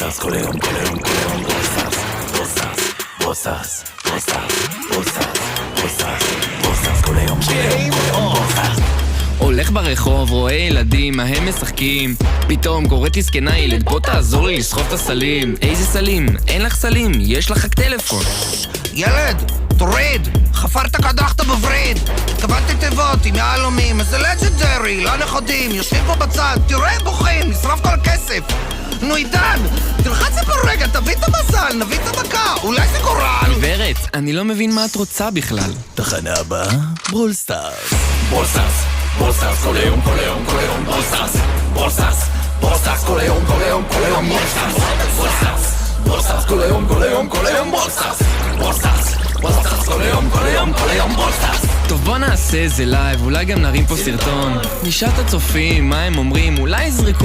בוסס כל היום, כל היום, כל היום, בוסס, בוסס, בוסס, בוסס, בוסס, בוסס, בוסס כל היום, כל היום, כל היום, בוסס. הולך ברחוב, רואה ילדים, מה הם משחקים. פתאום קוראת לי זקנה, ילד בוא תעזור לי לסחוב את הסלים. איזה סלים? אין לך סלים, יש לך רק טלפון. ילד, תוריד, חפרת קדחת בווריד. התכוונתי תיבות עם יהלומים, איזה לג'נדרי, לא נכודים, יושבים פה בצד, תראה בוכים, נשרף כל הכסף. נו עידן, תלחץ את ברגע, תביא את המזל, נביא את המכה, אולי זה גורל. גברת, אני לא מבין מה את רוצה בכלל. תחנה הבאה, ברול סטארס. בוסס, בוסס כל היום, כל היום, כל היום, בוסס, בוסס, בוסס כל היום, כל היום, כל היום, בוסס, בוסס, בוסס כל היום, כל היום, כל היום, בוסס, בוסס, בוסס כל היום, כל היום, כל היום, בוסס. טוב בוא נעשה איזה לייב, אולי גם נרים פה סרטון. נשאל את הצופים, מה הם אומרים, אולי יזרקו